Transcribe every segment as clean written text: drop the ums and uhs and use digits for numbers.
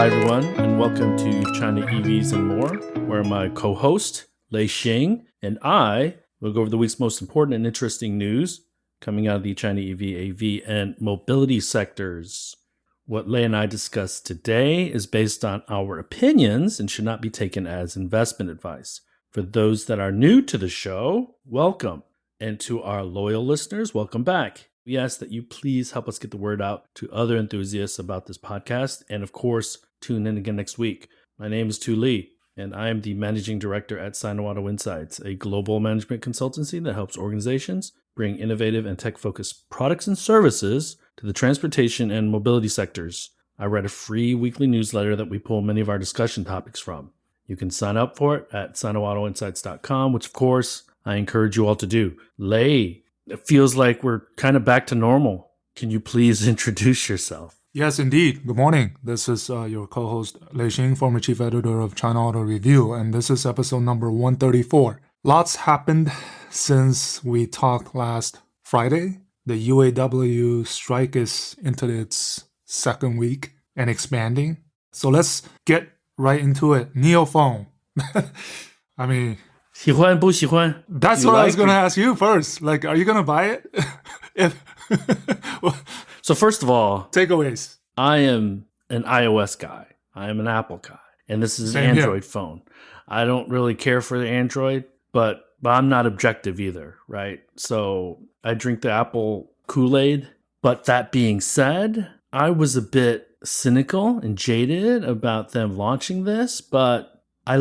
everyone, and welcome to China EVs and More, where my co-host, Lei Xing, and I will go over the week's most important and interesting news coming out of the China EV, AV, and mobility sectors. What Lei and I discuss today is based on our opinions and should not be taken as investment advice. For those that are new to the show, welcome. And to our loyal listeners, welcome back. We ask that you please help us get the word out to other enthusiasts about this podcast. And of course, tune in again next week. My name is Tu Li, and I am the managing director at Sino-Auto Insights, a global management consultancy that helps organizations bring innovative and tech-focused products and services to the transportation and mobility sectors. I write a free weekly newsletter that we pull many of our discussion topics from. You can sign up for it at sinoautoinsights.com, which of course I encourage you all to do. Lei, it feels like we're kind of back to normal. Can you please introduce yourself? Yes, indeed. Good morning. This is your co-host Lei Xing, former chief editor of China Auto Review, and this is episode number 134. Lots happened since we talked last Friday. The UAW strike is into its second week and expanding. So let's get right into it. NIO phone. I mean, 喜欢不喜欢? That's what I was going to ask you first. Like, are you going to buy it? So first of all, takeaways. I am an iOS guy. I am an Apple guy. And this is an Same Android here. phone. I don't really care for the Android, but I'm not objective either, right? So I drink the Apple Kool-Aid. But that being said, I was a bit cynical and jaded about them launching this, but I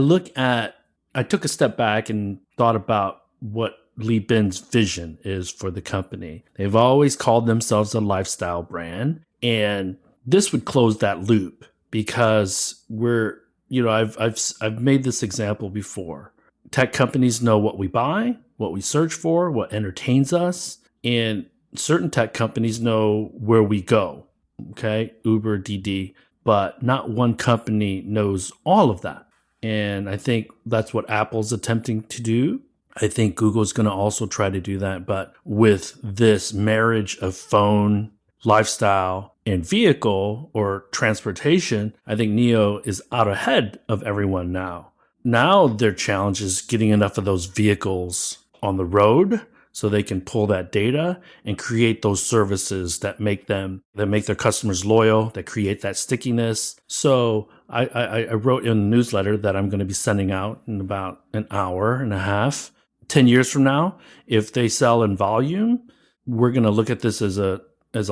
took a step back and thought about what Li Bin's vision is for the company. They've always called themselves a lifestyle brand, and this would close that loop because I've made this example before. Tech companies know what we buy, what we search for, what entertains us, and certain tech companies know where we go. Okay, Uber, Didi, but not one company knows all of that. And I think that's what Apple's attempting to do. I think Google's going to also try to do that. But with this marriage of phone, lifestyle, and vehicle or transportation, I think NIO is out ahead of everyone now. Now their challenge is getting enough of those vehicles on the road so they can pull that data and create those services that make their customers loyal, that create that stickiness. So I wrote in a newsletter that I'm going to be sending out in about an hour and a half. 10 years from now, if they sell in volume, we're going to look at this as a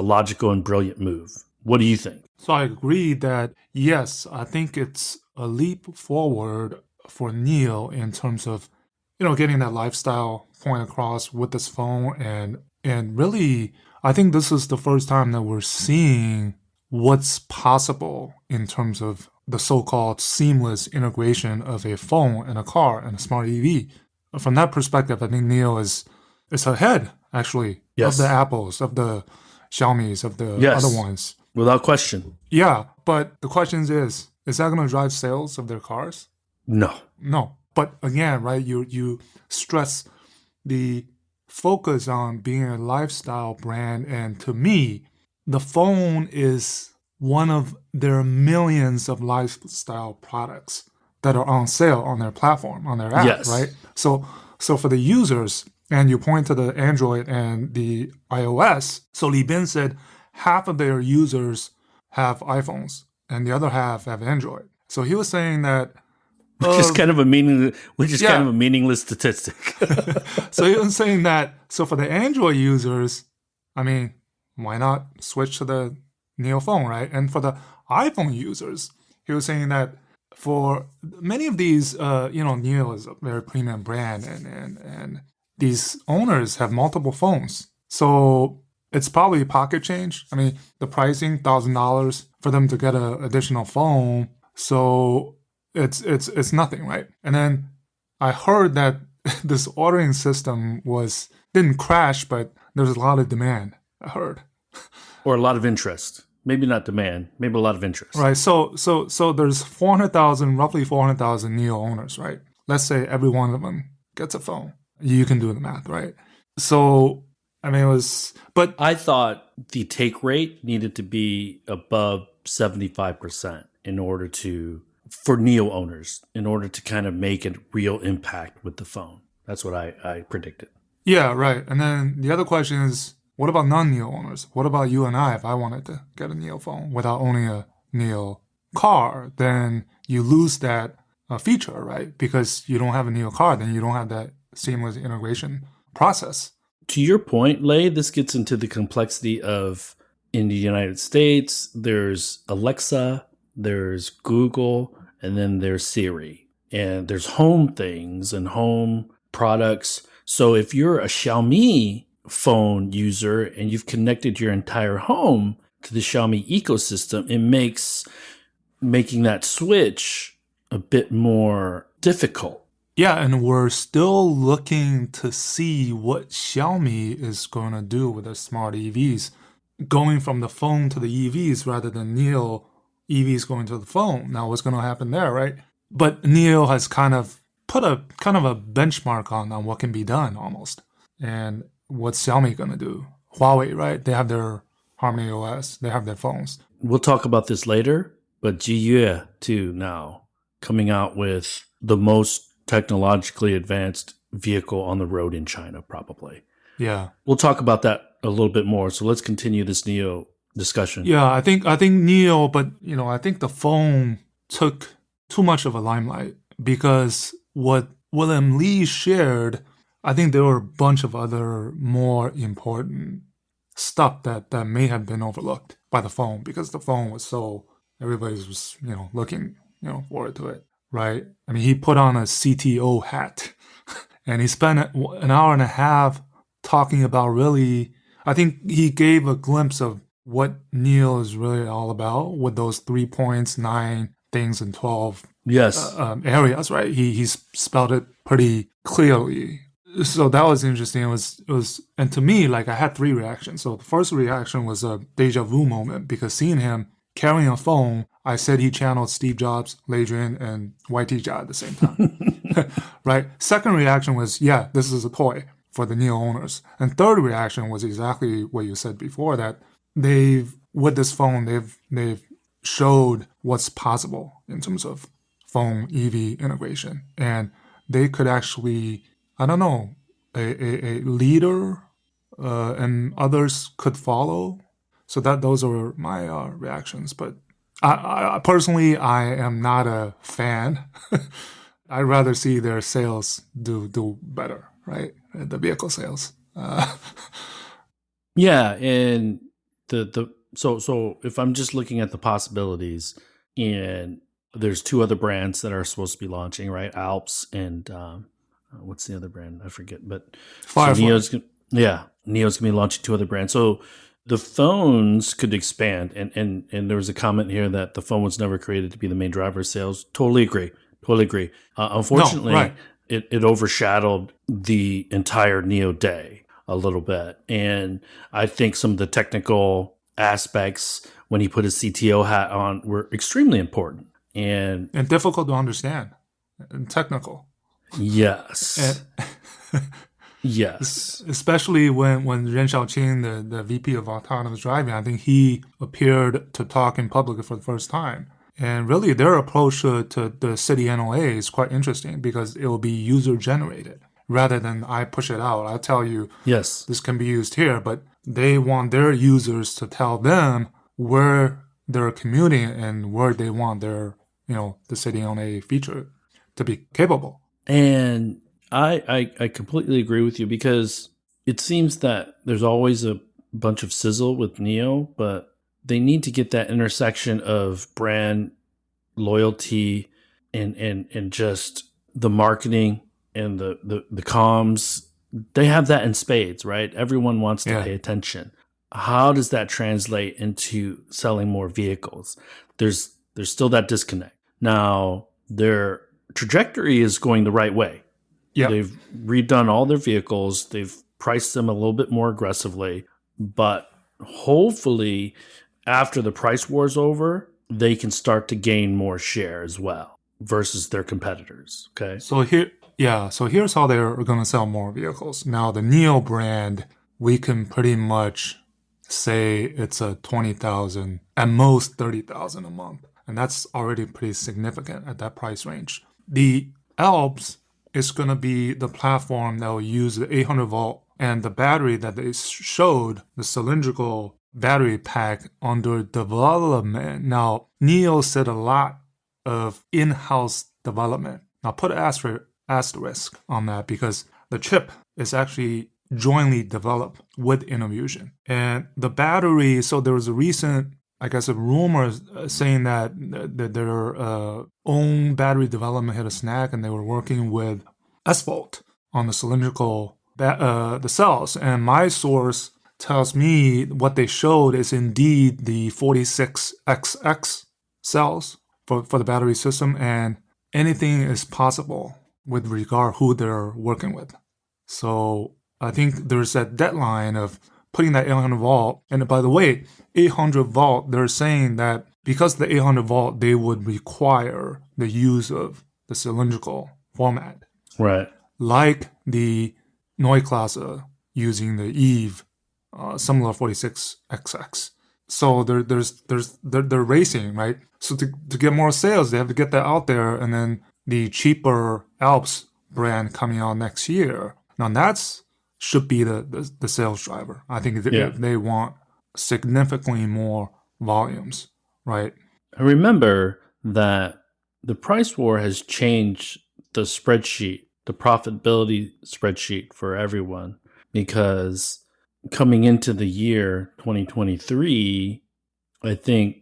logical and brilliant move. What do you think? So I agree that, yes, I think it's a leap forward for NIO in terms of, getting that lifestyle point across with this phone. And really, I think this is the first time that we're seeing what's possible in terms of the so-called seamless integration of a phone and a car and a smart EV. From that perspective, I think NIO is ahead, actually, Yes. of the Apples, of the Xiaomis, of the Yes. other ones. Without question. Yeah, but the question is that going to drive sales of their cars? No. No. But again, right, you stress the focus on being a lifestyle brand. And to me, the phone is one of their millions of lifestyle products that are on sale on their platform, on their app, Yes. right? So for the users, and you point to the Android and the iOS, so Li Bin said half of their users have iPhones and the other half have Android. So he was saying that Which is kind of a meaningless statistic. So he was saying that, so for the Android users, I mean, why not switch to the NIO phone, right? And for the iPhone users, he was saying that for many of these, NIO is a very premium brand, and these owners have multiple phones. So it's probably pocket change. I mean, the pricing, $1,000 for them to get an additional phone. So it's nothing, right? And then I heard that this ordering system didn't crash, but there's a lot of demand, I heard. Or a lot of interest. Maybe not demand, maybe a lot of interest. Right. So there's roughly 400,000 NIO owners, right? Let's say every one of them gets a phone. You can do the math, right? So, I mean, but I thought the take rate needed to be above 75%. for Neo owners, in order to kind of make a real impact with the phone. That's what I predicted. Yeah, right. And then the other question is, what about non-Neo owners? What about you and I? If I wanted to get a Neo phone without owning a Neo car, then you lose that feature, right? Because you don't have a Neo car, then you don't have that seamless integration process. To your point, Lei, this gets into the complexity of, in the United States, there's Alexa, there's Google, and then there's Siri. And there's home things and home products. So if you're a Xiaomi phone user and you've connected your entire home to the Xiaomi ecosystem, it makes making that switch a bit more difficult. Yeah, and we're still looking to see what Xiaomi is going to do with their smart EVs, going from the phone to the EVs rather than Neo EVs going to the phone. Now, what's going to happen there, right? But Neo has kind of put a benchmark on what can be done almost. And what's Xiaomi going to do? Huawei, right? They have their Harmony OS. They have their phones. We'll talk about this later, but Jiyue too now coming out with the most technologically advanced vehicle on the road in China, probably. Yeah. We'll talk about that a little bit more. So let's continue this Neo discussion. Yeah, I think Neo, but I think the phone took too much of a limelight because what William Li shared, I think there were a bunch of other more important stuff that may have been overlooked by the phone because the phone was so, everybody was, looking, forward to it. Right? I mean, he put on a CTO hat and he spent an hour and a half talking about really, I think he gave a glimpse of what Neo is really all about with those 3 points, 9 things, and 12 areas, right? He spelled it pretty clearly. So that was interesting. It was, and to me, like I had 3 reactions. So the first reaction was a deja vu moment because seeing him carrying a phone, I said he channeled Steve Jobs, Ladrian, and YT Jia at the same time. Right? Second reaction was, yeah, this is a toy for the Neo owners. And third reaction was exactly what you said before, that with this phone, they've showed what's possible in terms of phone EV integration. And they could actually, I don't know, a leader and others could follow. So those are my reactions. But I personally, I am not a fan. I'd rather see their sales do better, right? The vehicle sales. Yeah, and so if I'm just looking at the possibilities, and there's 2 other brands that are supposed to be launching, right? Alps and what's the other brand? I forget, but Firefly. So Neo's gonna be launching 2 other brands. So the phones could expand, and there was a comment here that the phone was never created to be the main driver of sales. Totally agree. Unfortunately, No, right. it overshadowed the entire Neo day a little bit. And I think some of the technical aspects when he put his CTO hat on were extremely important. And difficult to understand. And technical. Yes. Yes. Especially when Ren Xiaoqing, the VP of autonomous driving, I think he appeared to talk in public for the first time. And really, their approach to the city NOA is quite interesting because it will be user-generated rather than I push it out. I tell you, yes, this can be used here, but they want their users to tell them where they're commuting and where they want their, the city NOA feature to be capable. And I completely agree with you because it seems that there's always a bunch of sizzle with Neo, but they need to get that intersection of brand loyalty and just the marketing and the comms. They have that in spades, right? Everyone wants to pay attention. How does that translate into selling more vehicles? There's still that disconnect. Now, their trajectory is going the right way. Yep. They've redone all their vehicles. They've priced them a little bit more aggressively. But hopefully, after the price war's over, they can start to gain more share as well versus their competitors. Okay. So here's how they're going to sell more vehicles. Now, the Neo brand, we can pretty much say it's a 20,000, at most 30,000 a month. And that's already pretty significant at that price range. The Alps is going to be the platform that will use the 800 volt and the battery that they showed, the cylindrical battery pack, under development. Now, NIO said a lot of in-house development. Now, put an asterisk on that because the chip is actually jointly developed with Innofusion. And the battery, so there was a recent, I guess, a rumor saying that their own battery development hit a snag and they were working with SVolt on the cylindrical the cells. And my source tells me what they showed is indeed the 46XX cells for the battery system, and anything is possible with regard who they're working with. So I think there's that deadline of putting that 800 volt. And by the way, 800 volt, they're saying that because the 800 volt, they would require the use of the cylindrical format. Right. Like the Neue using the Eve similar 46XX. So they're racing, right? So to get more sales, they have to get that out there, and then the cheaper Alps brand coming out next year. Now that's should be the sales driver. I think they want significantly more volumes, right? I remember that the price war has changed the spreadsheet, the profitability spreadsheet for everyone, because coming into the year 2023, I think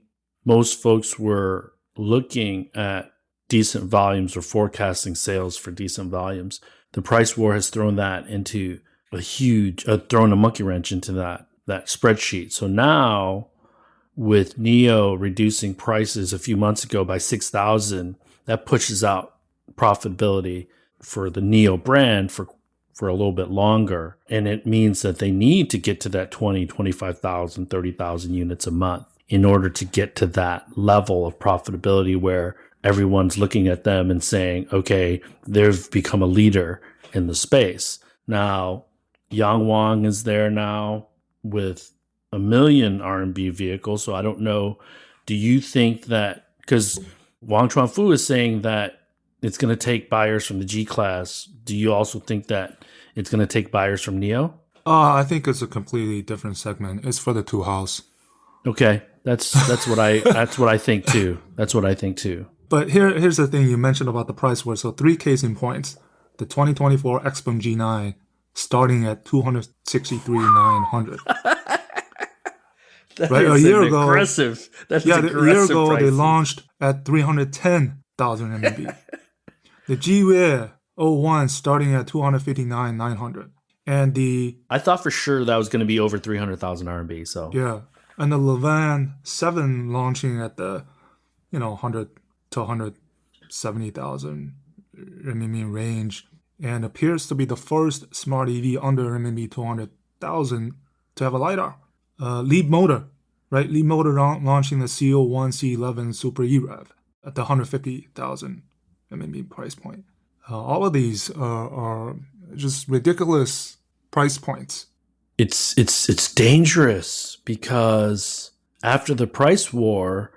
most folks were looking at decent volumes or forecasting sales for decent volumes. The price war has thrown that into thrown a monkey wrench into that spreadsheet. So now, with NIO reducing prices a few months ago by 6,000, that pushes out profitability for the NIO brand for a little bit longer. And it means that they need to get to that 20, 25,000, 30,000 units a month in order to get to that level of profitability where everyone's looking at them and saying, okay, they've become a leader in the space. Now, Yangwang is there now with 1 million RMB vehicles. So I don't know. Do you think that, because Wang Chuanfu is saying that it's going to take buyers from the G-Class, do you also think that it's going to take buyers from NIO? I think it's a completely different segment. It's for the two house. Okay, that's what I think too. That's what I think too. But here's the thing you mentioned about the price war. So 3 case in points. The 2024 Xpeng G9 starting at 263,900. Right, a year ago, aggressive. That's aggressive. A year ago pricing. They launched at 310,000 RMB. The G-Wear 01 starting at 259,900, and I thought for sure that was going to be over 300,000 RMB. So yeah, and the Levan 7 launching at the 100 to 170,000 RMB range, and appears to be the first smart EV under RMB 200,000 to have a LiDAR. Leapmotor, right? Leapmotor launching the C01, C11 Super E-Rev at the 150,000 RMB price point. All of these are just ridiculous price points. It's dangerous because after the price war,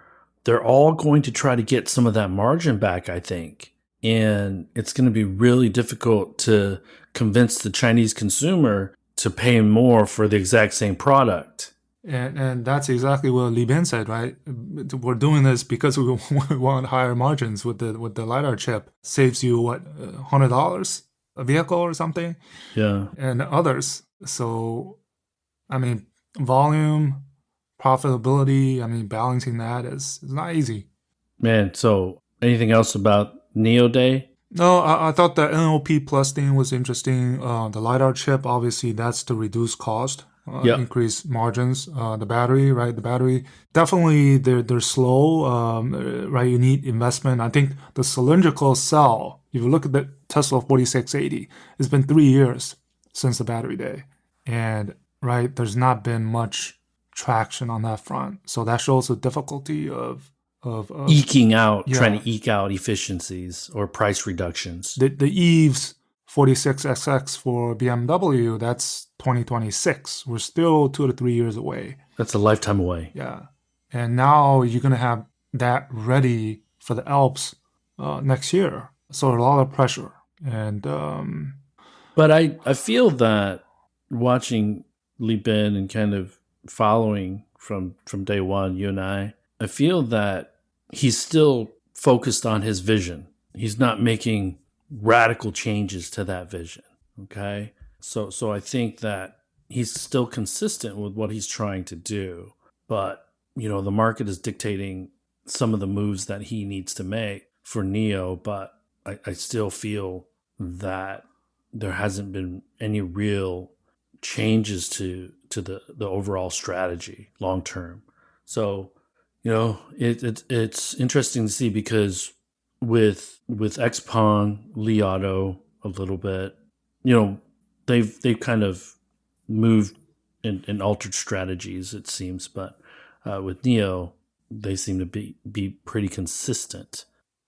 they're all going to try to get some of that margin back, I think. And it's going to be really difficult to convince the Chinese consumer to pay more for the exact same product. And that's exactly what Li Bin said, right? We're doing this because we want higher margins with the LiDAR chip. Saves you, $100 a vehicle or something? Yeah. And others. So, I mean, volume, profitability, balancing that is not easy. Man, so anything else about NIO Day? No, I thought the NOP Plus thing was interesting. The LiDAR chip, obviously, that's to reduce cost. Increase margins. The battery, right? The battery, definitely they're slow, right? You need investment. I think the cylindrical cell, if you look at the Tesla 4680, it's been 3 years since the battery day. And, right, there's not been much traction on that front. So that shows the difficulty of eking out, trying to eke out efficiencies or price reductions. The Eve's 46XX for BMW, that's 2026. We're still 2 to 3 years away. That's a lifetime away. Yeah. And now you're going to have that ready for the Alps next year. So a lot of pressure. And But I feel that watching Li Bin and kind of following from day one, you and I feel that he's still focused on his vision. He's not making radical changes to that vision. Okay. So I think that he's still consistent with what he's trying to do. But, the market is dictating some of the moves that he needs to make for Neo. But I still feel that there hasn't been any real changes to the overall strategy long term. So, it's interesting to see because with Xpeng, Li Auto a little bit, they've kind of moved and altered strategies, it seems, but with Neo, they seem to be pretty consistent.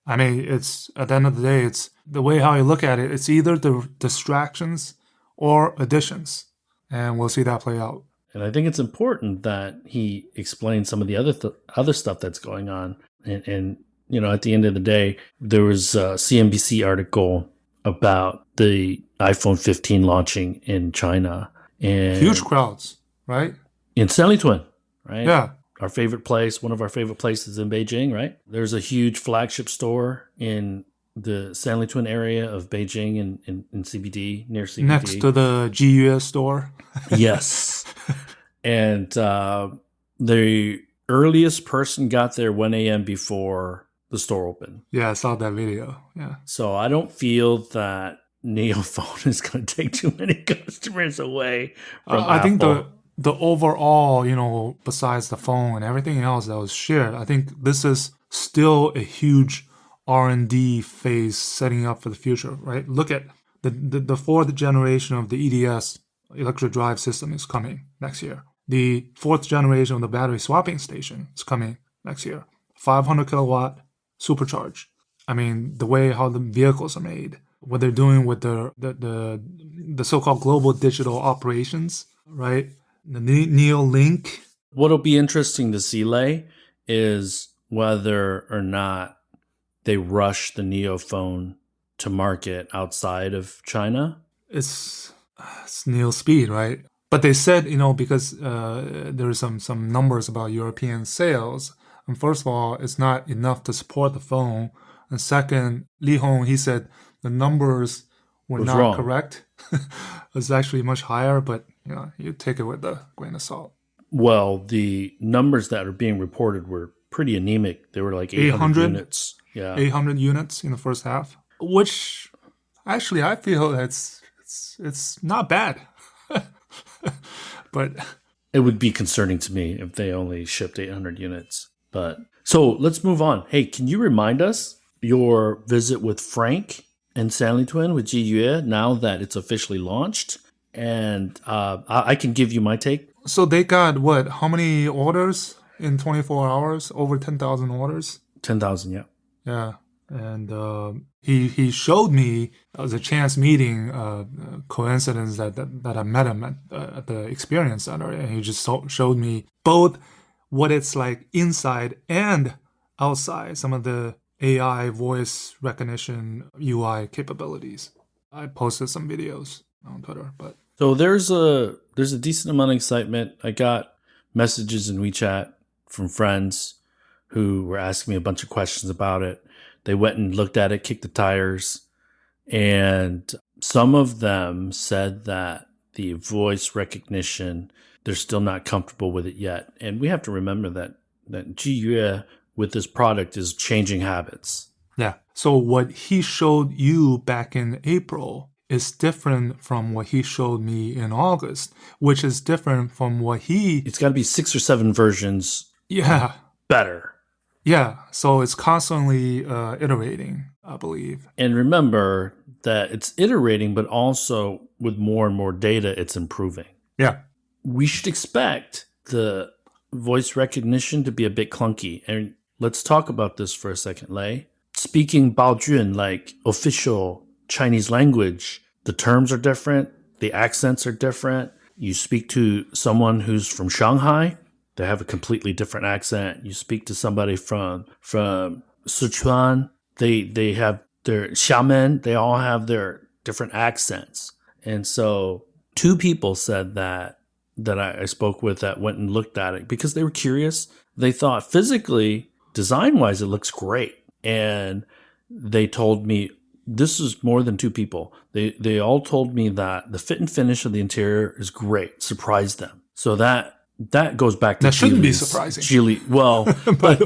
I mean, it's at the end of the day, it's the way how you look at it. It's either the distractions or additions, and we'll see that play out. And I think it's important that he explains some of the other stuff that's going on. And at the end of the day, there was a CNBC article about the iPhone 15 launching in China, and huge crowds, right? In Sanlitun, right? Yeah. Our favorite place, one of our favorite places in Beijing, right? There's a huge flagship store in the Sanlitun area of Beijing in CBD, near CBD. Next to the GUS store. Yes. And the earliest person got there 1 a.m. before the store opened. Yeah, I saw that video. Yeah. So I don't feel that NeoPhone is going to take too many customers away from I think Apple. the overall, besides the phone and everything else that was shared, I think this is still a huge R&D phase setting up for the future, right? Look at the fourth generation of the EDS, electric drive system, is coming next year. The fourth generation of the battery swapping station is coming next year. 500 kilowatt supercharge. I mean, the way how the vehicles are made, what they're doing with the so-called global digital operations, right? The Neolink. What'll be interesting to see, Lei, is whether or not they rush the NeoPhone to market outside of China. It's Neo speed, right? But they said, because there are some numbers about European sales. And first of all, it's not enough to support the phone. And second, Li Hong, he said the numbers were not wrong. Correct. It's actually much higher, but you take it with a grain of salt. Well, the numbers that are being reported were pretty anemic. They were like 800 units. Yeah, 800 units in the first half, which actually I feel it's not bad. But it would be concerning to me if they only shipped 800 units. But so let's move on. Hey, can you remind us your visit with Frank and Sanlitun with Jiyue now that it's officially launched? And I can give you my take. So they got what? How many orders in 24 hours? Over 10,000 orders? 10,000, yeah. Yeah. And he showed me, it was a chance meeting, coincidence that I met him at the experience center, and he just showed me both what it's like inside and outside, some of the AI voice recognition UI capabilities. I posted some videos on Twitter, but so there's a decent amount of excitement. I got messages in WeChat from friends who were asking me a bunch of questions about it. They went and looked at it, kicked the tires, and some of them said that the voice recognition, they're still not comfortable with it yet. And we have to remember that Jiyue with this product is changing habits. Yeah. So what he showed you back in April is different from what he showed me in August, which is different from what he... It's got to be 6 or 7 versions better. Yeah, so it's constantly iterating, I believe. And remember that it's iterating, but also with more and more data, it's improving. Yeah. We should expect the voice recognition to be a bit clunky. And let's talk about this for a second, Lei. Speaking Baojun, like official Chinese language, the terms are different, the accents are different. You speak to someone who's from Shanghai, they have a completely different accent. You speak to somebody from Sichuan, they have their Xiamen, they all have their different accents. And so two people said that I spoke with that went and looked at it because they were curious. They thought physically, design-wise, it looks great. And they told me, this is more than two people. They all told me that the fit and finish of the interior is great, surprised them. So that goes back to that shouldn't be Geely's- surprising. Geely, well, but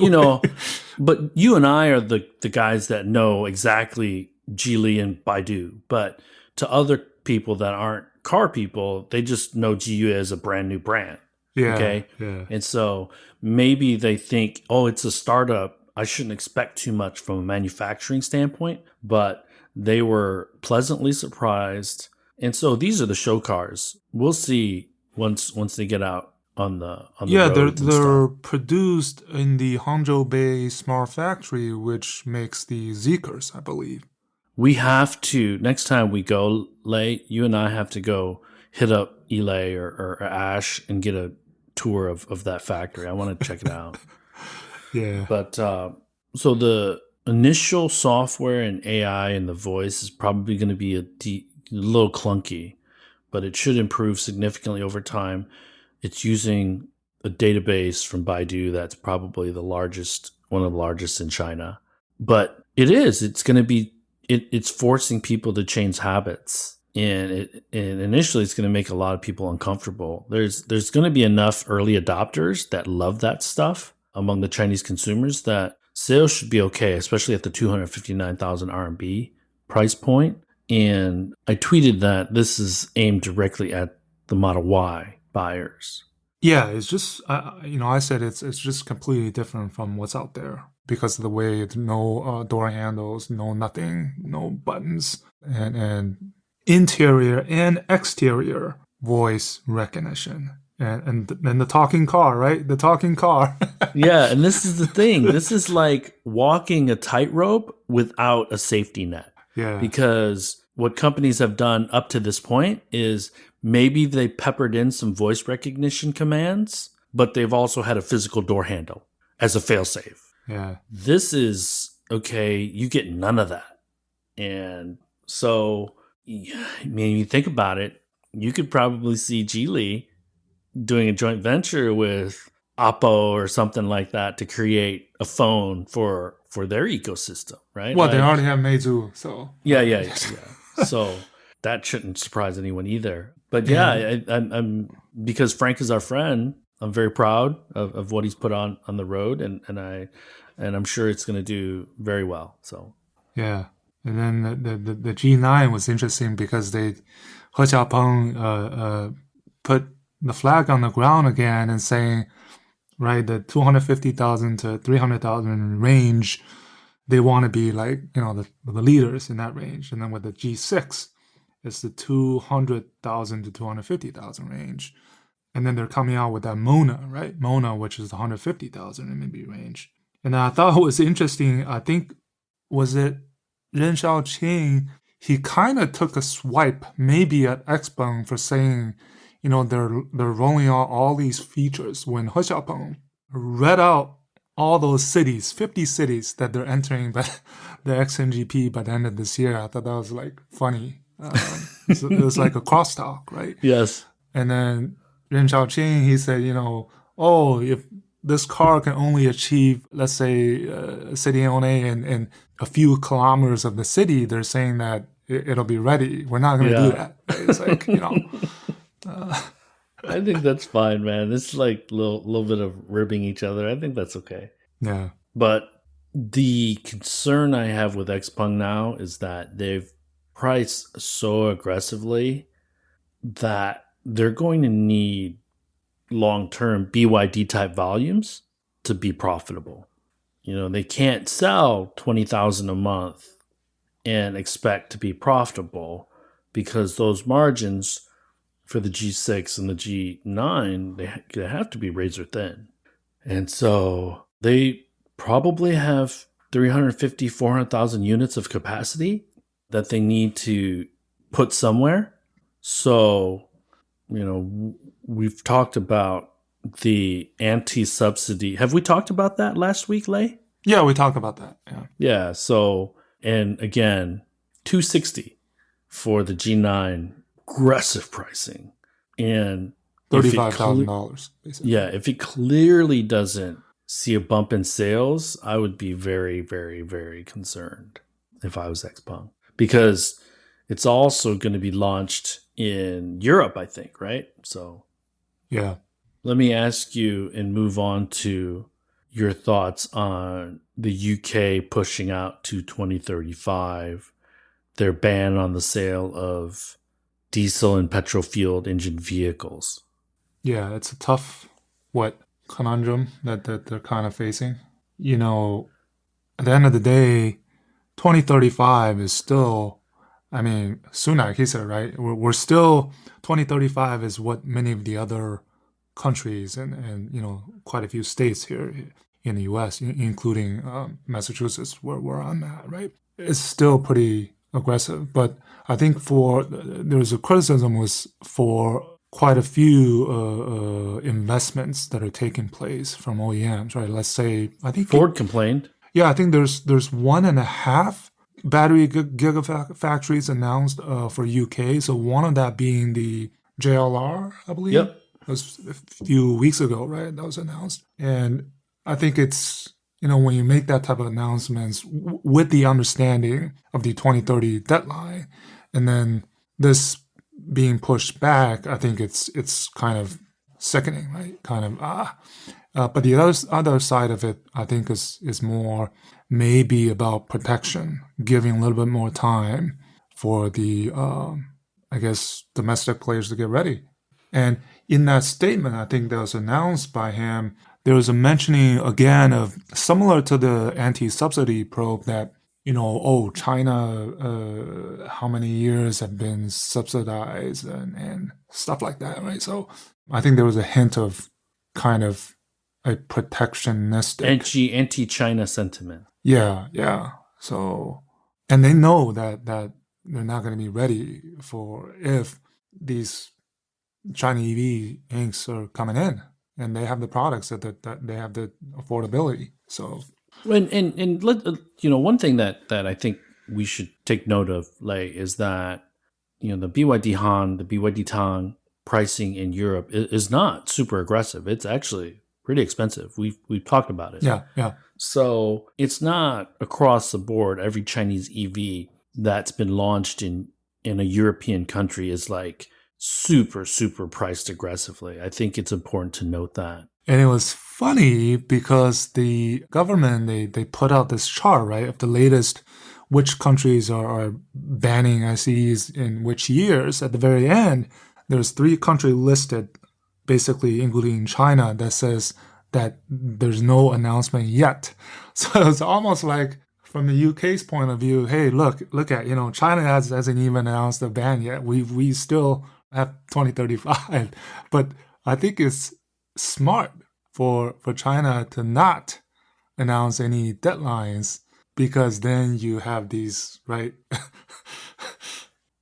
but you and I are the guys that know exactly Geely and Baidu. But to other people that aren't car people, they just know GU as a brand new brand. Yeah. Okay. Yeah. And so maybe they think, oh, it's a startup. I shouldn't expect too much from a manufacturing standpoint, but they were pleasantly surprised. And so these are the show cars. We'll see once they get out on the Yeah, roads and they're stuff. produced in the Hangzhou Bay Smart Factory, which makes the Zeekrs, I believe. We have to, next time we go, Lei, you and I have to go hit up Eli or Ash and get a tour of that factory. I want to check it out. Yeah. But so the initial software and AI and the voice is probably going to be a little clunky, but it should improve significantly over time. It's using a database from Baidu that's probably one of the largest in China. But it's going to be, it's forcing people to change habits. And initially it's going to make a lot of people uncomfortable. There's going to be enough early adopters that love that stuff among the Chinese consumers that sales should be okay, especially at the 259,000 RMB price point. And I tweeted that this is aimed directly at the Model Y buyers. Yeah, it's just I said it's just completely different from what's out there because of the way it's no door handles, no nothing, no buttons, and interior and exterior voice recognition, and the talking car, right? The talking car. Yeah, and this is the thing. This is like walking a tightrope without a safety net. Yeah. Because what companies have done up to this point is maybe they peppered in some voice recognition commands, but they've also had a physical door handle as a failsafe. Yeah. This is, okay, you get none of that. And so, I mean, you think about it, you could probably see Geely doing a joint venture with Oppo or something like that to create a phone for their ecosystem, right? Well, they already have Meizu, so. Yeah. So that shouldn't surprise anyone either. But yeah, I'm because Frank is our friend. I'm very proud of what he's put on the road, and I'm sure it's going to do very well. So yeah, and then the G9 was interesting because He Xiaopeng put the flag on the ground again and saying, right, the 250,000 to 300,000 range, they want to be like the leaders in that range, and then with the G6. It's the 200,000 to 250,000 range. And then they're coming out with that Mona, right? Mona, which is the 150,000 RMB range. And I thought it was interesting. I think, was it Ren Xiaoqing? He kind of took a swipe maybe at XPeng for saying, they're rolling out all these features when He Xiaopeng read out all those cities, 50 cities that they're entering by the XNGP by the end of this year. I thought that was like funny. So it was like a crosstalk, right? yes, And then Ren Xiaoqing, he said, if this car can only achieve, let's say, city on in a few kilometers of the city, they're saying that it'll be ready. We're not going to do that. Right? It's like, I think that's fine, man. It's like a little bit of ribbing each other. I think that's okay. Yeah. But the concern I have with XPeng now is that they've priced so aggressively that they're going to need long-term BYD type volumes to be profitable. They can't sell 20,000 a month and expect to be profitable because those margins for the G6 and the G9, they have to be razor thin. And so they probably have 350, 400,000 units of capacity that they need to put somewhere. So, we've talked about the anti-subsidy. Have we talked about that last week, Lei? Yeah, we talked about that. Yeah. Yeah. So, and again, 260 for the G9, aggressive pricing, and $35,000, basically. yeah, if it clearly doesn't see a bump in sales, I would be very, very, very concerned if I was Xpeng, because it's also going to be launched in Europe, I think, right? So, yeah. Let me ask you and move on to your thoughts on the UK pushing out to 2035, their ban on the sale of diesel and petrol fueled engine vehicles. Yeah, it's a tough, conundrum that they're kind of facing. You know, at the end of the day, 2035 is still, I mean, Sunak, he said, right? We're still, 2035 is what many of the other countries and quite a few states here in the U.S., including Massachusetts, where I'm at, right? It's still pretty aggressive. But I think there's a criticism was for quite a few investments that are taking place from OEMs, right? Let's say, I think Ford complained. Yeah, I think there's 1.5 battery gigafactories announced for UK. So one of that being the JLR, I believe. Yep. That was a few weeks ago, right? That was announced. And I think it's, when you make that type of announcements with the understanding of the 2030 deadline, and then this being pushed back, I think it's kind of sickening, right? But the other side of it, I think, is more maybe about protection, giving a little bit more time for the, domestic players to get ready. And in that statement, I think that was announced by him, there was a mentioning again of similar to the anti-subsidy probe that, China, how many years have been subsidized and stuff like that, right? So I think there was a hint of kind of a protectionistic anti-China sentiment. Yeah. So, and they know that they're not going to be ready for if these China EV inks are coming in, and they have the products that they have the affordability. So, and one thing that I think we should take note of, Lei, is that the BYD Han, the BYD Tang pricing in Europe is not super aggressive. It's actually pretty expensive. We've talked about it. Yeah. So it's not across the board. Every Chinese EV that's been launched in a European country is like super, super priced aggressively. I think it's important to note that. And it was funny because the government, they put out this chart, right, of the latest, which countries are banning ICEs in which years. At the very end, there's 3 countries listed, basically including China, that says that there's no announcement yet. So it's almost like, from the UK's point of view, hey, look at, China hasn't even announced a ban yet. We still have 2035. But I think it's smart for China to not announce any deadlines, because then you have these, right?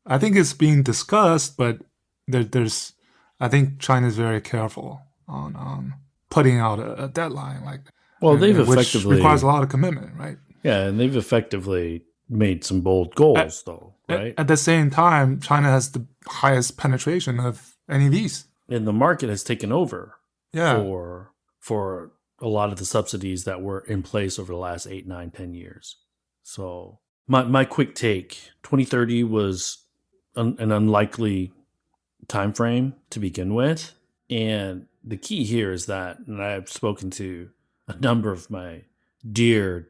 I think it's being discussed, but there's I think China's very careful on putting out a deadline like that. Well, they've which effectively requires a lot of commitment, right? Yeah, and they've effectively made some bold goals, though, right? At the same time, China has the highest penetration of NEVs. And the market has taken over Yeah. for a lot of the subsidies that were in place over the last 8, 9, 10 years. So my quick take, 2030 was an unlikely time frame to begin with. And the key here is that, and I've spoken to a number of my dear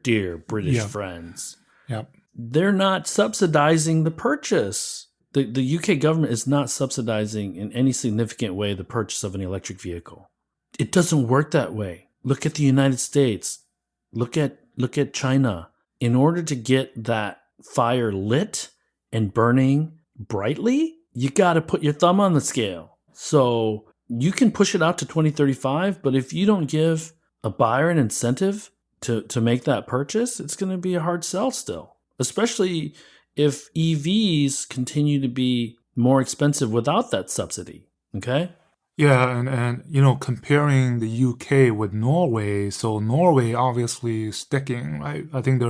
British friends. Yep. They're not subsidizing the purchase. The UK government is not subsidizing in any significant way the purchase of an electric vehicle. It doesn't work that way. Look at the United States. Look at China. In order to get that fire lit and burning brightly, you got to put your thumb on the scale. So you can push it out to 2035, but if you don't give a buyer an incentive to make that purchase, it's going to be a hard sell still, especially if EVs continue to be more expensive without that subsidy. Okay? Yeah, and comparing the UK with Norway, so Norway obviously sticking, right? I think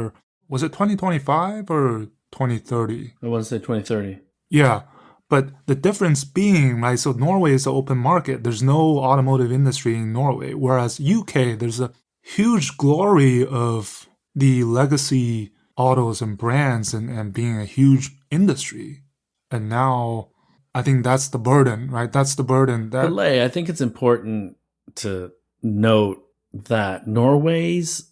was it 2025 or 2030? I want to say 2030. Yeah, but the difference being, right, so Norway is an open market. There's no automotive industry in Norway, whereas UK, there's a huge glory of the legacy autos and brands and being a huge industry. And now I think that's the burden, right? That's the burden But that Lei, I think it's important to note that Norway's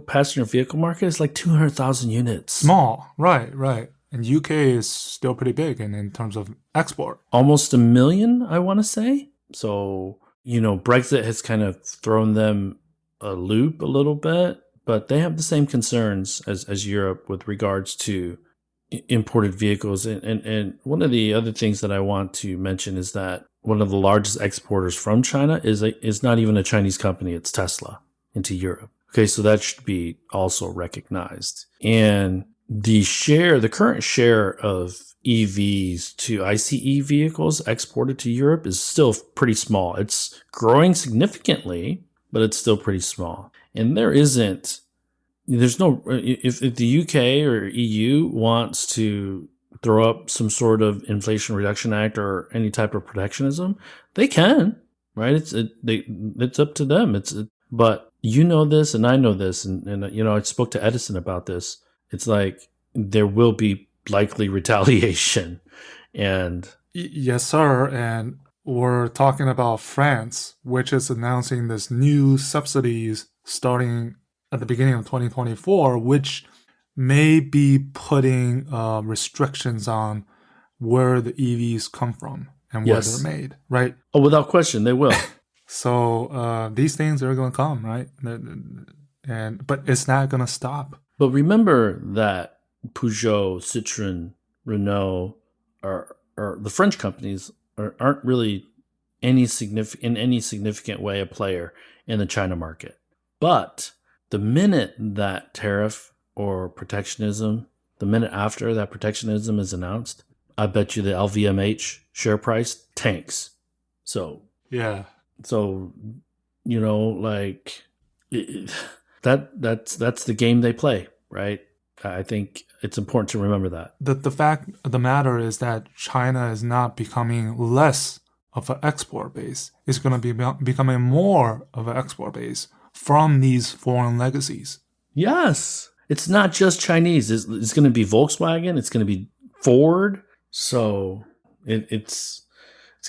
passenger vehicle market is like 200,000 units. small, right. And UK is still pretty big in terms of export. Almost a million, I want to say. So, Brexit has kind of thrown them a loop a little bit, but they have the same concerns as Europe with regards to imported vehicles. And one of the other things that I want to mention is that one of the largest exporters from China is not even a Chinese company. It's Tesla into Europe. Okay, so that should be also recognized. And the current share of EVs to ICE vehicles exported to Europe is still pretty small. It's growing significantly, but it's still pretty small. And there's no, if the UK or EU wants to throw up some sort of Inflation Reduction Act or any type of protectionism, they can, right? It's up to them. But this and I know this, and I spoke to Edison about this. It's like there will be likely retaliation, and Yes, sir. And we're talking about France, which is announcing this new subsidies starting at the beginning of 2024, which may be putting restrictions on where the EVs come from and where Yes. they're made, right? Oh, without question, they will. So these things are going to come, right? But it's not going to stop. But remember that Peugeot, Citroën, Renault, are the French companies aren't really in any significant way a player in the China market. But the minute that tariff or protectionism, the minute after that protectionism is announced, I bet you the LVMH share price tanks. So Yeah. That's the game they play, right? I think it's important to remember that. The fact of the matter is that China is not becoming less of an export base. It's going to be becoming more of an export base from these foreign legacies. Yes. It's not just Chinese. It's going to be Volkswagen. It's going to be Ford. So it's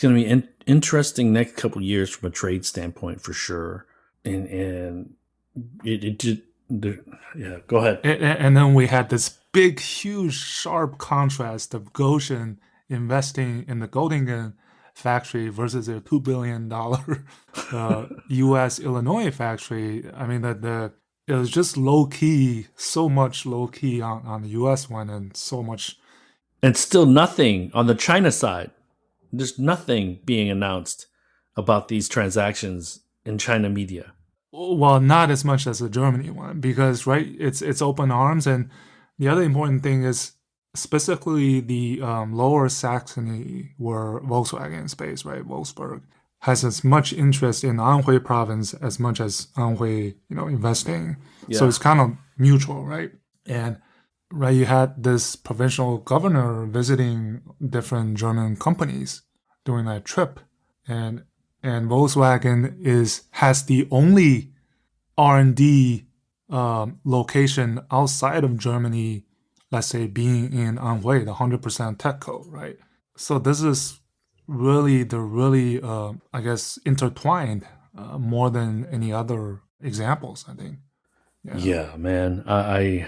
going to be interesting next couple of years from a trade standpoint for sure. And yeah, go ahead. And then we had this big, huge, sharp contrast of Gotion investing in the Goldingen factory versus their $2 billion U.S. Illinois factory. I mean, it was just low key, so much low key on the U.S. one, and so much. And still nothing on the China side. There's nothing being announced about these transactions in China media. Well, not as much as the Germany one, because right, it's open arms, and the other important thing is specifically the Lower Saxony, where Volkswagen is based, right? Wolfsburg has as much interest in Anhui province as much as Anhui, investing. Yeah. So it's kind of mutual, right? And right, you had this provincial governor visiting different German companies during that trip, and Volkswagen has the only R&D location outside of Germany, let's say being in Anhui, the 100% TechCo, right? So this is really I guess, intertwined more than any other examples, I think. Yeah, man. I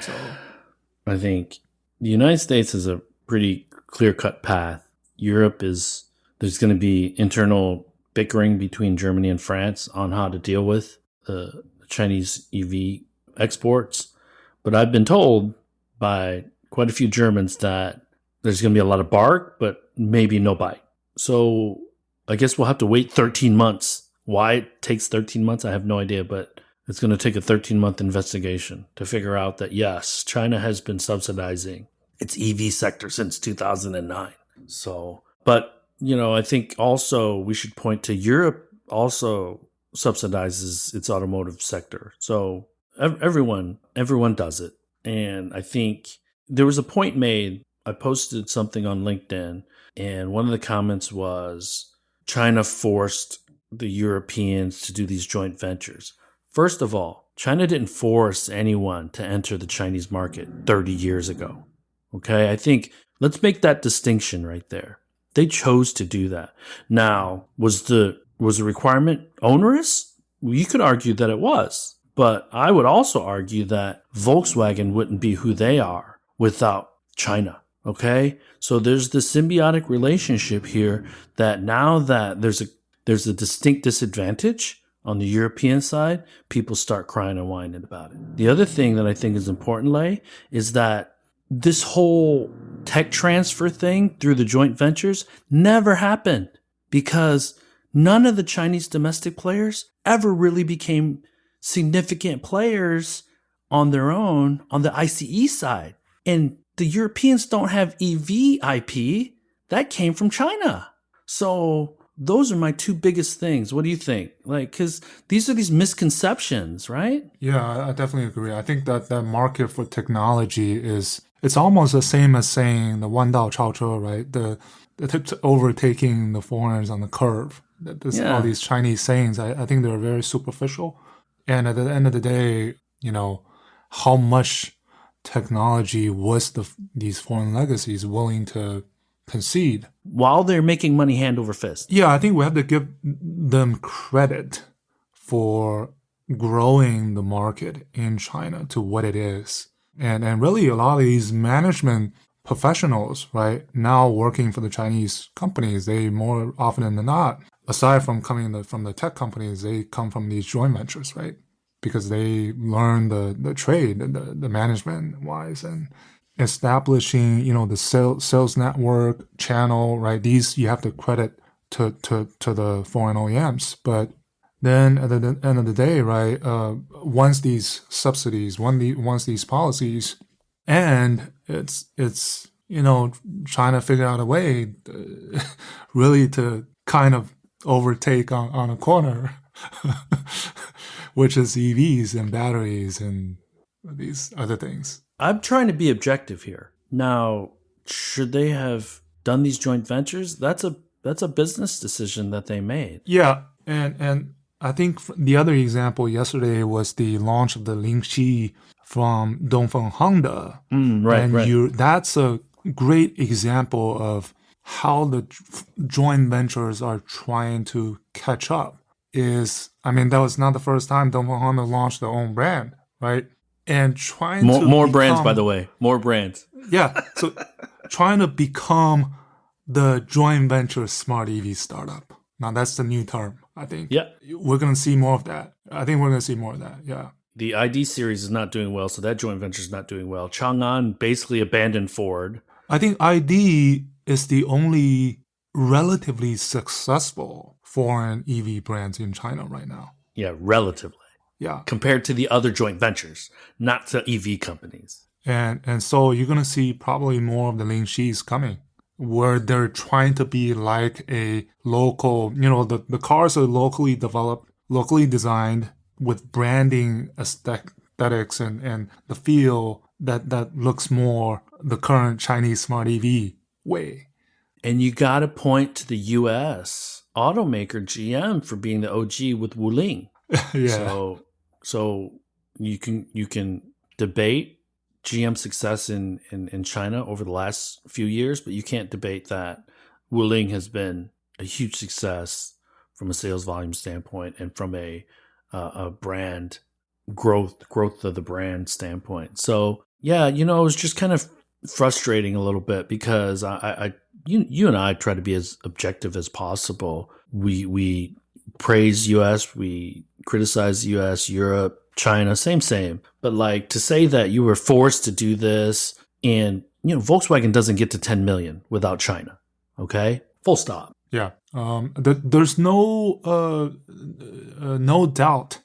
think the United States is a pretty clear-cut path. There's going to be internal bickering between Germany and France on how to deal with the Chinese EV exports. But I've been told by quite a few Germans that there's going to be a lot of bark, but maybe no bite. So I guess we'll have to wait 13 months. Why it takes 13 months, I have no idea, but it's going to take a 13-month investigation to figure out that, yes, China has been subsidizing its EV sector since 2009. So, but I think also we should point to Europe also subsidizes its automotive sector. So everyone does it. And I think there was a point made. I posted something on LinkedIn, and one of the comments was China forced the Europeans to do these joint ventures. First of all, China didn't force anyone to enter the Chinese market 30 years ago. Okay, I think let's make that distinction right there. They chose to do that. Now, was the requirement onerous? Well, you could argue that it was, but I would also argue that Volkswagen wouldn't be who they are without China. Okay, so there's this symbiotic relationship here that now that there's a distinct disadvantage on the European side, people start crying and whining about it. The other thing that I think is important, Lei, is that this whole tech transfer thing through the joint ventures never happened because none of the Chinese domestic players ever really became significant players on their own on the ICE side. And the Europeans don't have EV IP. That came from China. So those are my two biggest things. What do you think? Because these are these misconceptions, right? Yeah, I definitely agree. I think that the market for technology it's almost the same as saying the 弯道超车, right? The overtaking the foreigners on the curve. All these Chinese sayings, I think they're very superficial. And at the end of the day, how much technology was these foreign legacies willing to concede while they're making money hand over fist? Yeah, I think we have to give them credit for growing the market in China to what it is. And really a lot of these management professionals, right, now working for the Chinese companies, they more often than not, aside from coming from the tech companies, they come from these joint ventures, right? Because they learn the trade, the management wise, and establishing, the sales network channel, right? These you have to credit to the foreign OEMs. But then at the end of the day, right, once these subsidies, once these policies end, it's China figure out a way really to kind of overtake on a corner. Which is EVs and batteries and these other things. I'm trying to be objective here. Now, should they have done these joint ventures? That's a business decision that they made. Yeah, and I think the other example yesterday was the launch of the Lingxi from Dongfeng Honda. Right. That's a great example of how the joint ventures are trying to catch up. That was not the first time Dongfeng Honda launched their own brand, right? And trying to more brands, by the way, more brands. Yeah, so trying to become the joint venture smart EV startup. Now that's the new term, I think. Yeah, we're gonna see more of that. I think we're gonna see more of that. Yeah. The ID series is not doing well, so that joint venture is not doing well. Chang'an basically abandoned Ford. I think ID is the only relatively successful foreign EV brands in China right now. Yeah, relatively. Yeah. Compared to the other joint ventures, not to EV companies. And so you're going to see probably more of the Lingxis coming, where they're trying to be like a local, the cars are locally developed, locally designed with branding aesthetics and the feel that looks more the current Chinese smart EV way. And you got to point to the U.S. automaker GM for being the OG with Wuling. Yeah. So you can debate GM's success in China over the last few years, but you can't debate that Wuling has been a huge success from a sales volume standpoint and from a brand growth of the brand standpoint. So yeah, it was just kind of frustrating a little bit because you and I try to be as objective as possible. We praise US, we criticize US, Europe, China, same. But to say that you were forced to do this and, Volkswagen doesn't get to 10 million without China. Okay? Full stop. Yeah. There's no doubt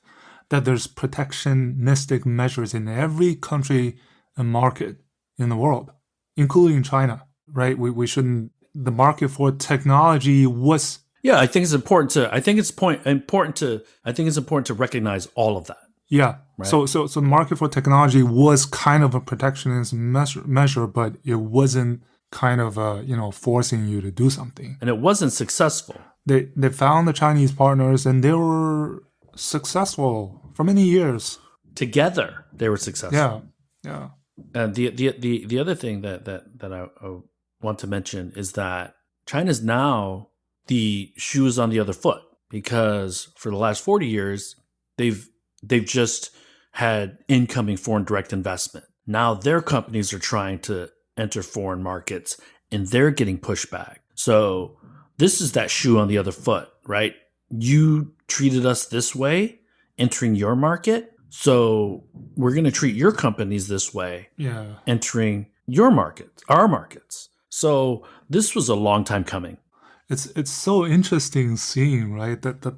that there's protectionistic measures in every country and market in the world, including China, right? We shouldn't the market for technology was. Yeah, I think it's important to recognize all of that. Yeah. Right. So the market for technology was kind of a protectionist measure, but it wasn't kind of forcing you to do something. And it wasn't successful. They found the Chinese partners, and they were successful for many years. Together, they were successful. Yeah. And the other thing that I want to mention is that China's now the shoe is on the other foot, because for the last 40 years they've just had incoming foreign direct investment. Now their companies are trying to enter foreign markets, and they're getting pushback. So this is that shoe on the other foot, right? You treated us this way entering your market, so we're going to treat your companies this way entering your markets, our markets. So this was a long time coming. It's so interesting seeing, right, that the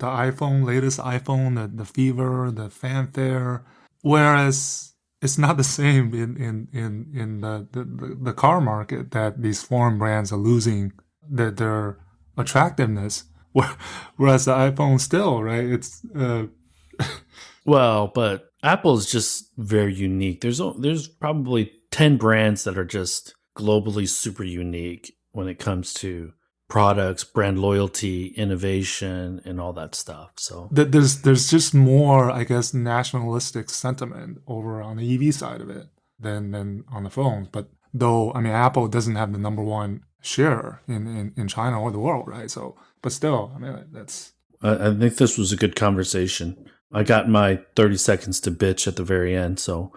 latest iPhone, the fever, the fanfare, whereas it's not the same in the car market, that these foreign brands are losing their attractiveness, whereas the iPhone still, right? It's well, but Apple is just very unique. There's probably 10 brands that are just globally super unique when it comes to products, brand loyalty, innovation, and all that stuff. So there's just more, I guess, nationalistic sentiment over on the EV side of it than on the phones. But though, I mean, Apple doesn't have the number one share in China or the world, right? So, but still, I mean, that's. I think this was a good conversation. I got my 30 seconds to bitch at the very end, so.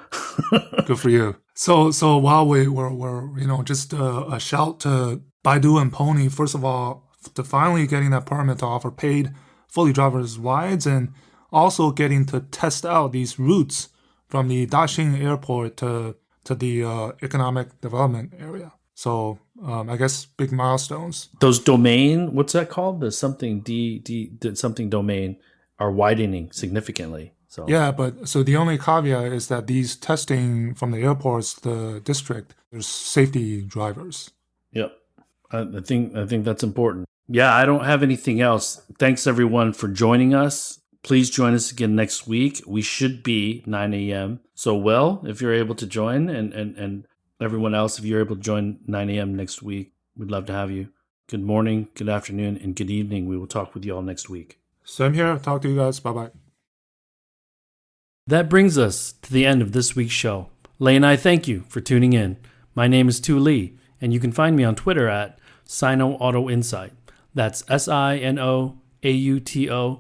Good for you. So while we're just a shout to Baidu and Pony, first of all, to finally getting that permit to offer paid fully driverless rides, and also getting to test out these routes from the Daxing airport to the economic development area. So I guess big milestones. Those domain, what's that called? The something something domain are widening significantly. So yeah, but so the only caveat is that these testing from the airports, the district, there's safety drivers. Yep. I think that's important. Yeah, I don't have anything else. Thanks everyone for joining us. Please join us again next week. We should be 9 a.m. So Will, if you're able to join, and everyone else, if you're able to join 9 a.m. next week, we'd love to have you. Good morning, good afternoon, and good evening. We will talk with you all next week. Same here. Talk to you guys. Bye-bye. That brings us to the end of this week's show. Lei and I thank you for tuning in. My name is Tu Lee, and you can find me on Twitter at Sino Auto Insight. That's SinoAutoInsight.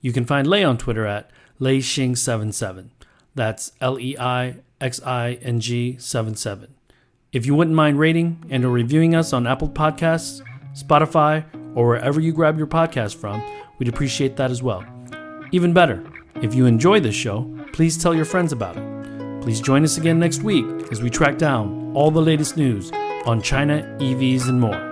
You can find Lei on Twitter at LeiXing77. That's LEIXING77. If you wouldn't mind rating and or reviewing us on Apple Podcasts, Spotify, or wherever you grab your podcast from, we'd appreciate that as well. Even better, if you enjoy this show, please tell your friends about it. Please join us again next week as we track down all the latest news on China, EVs, and more.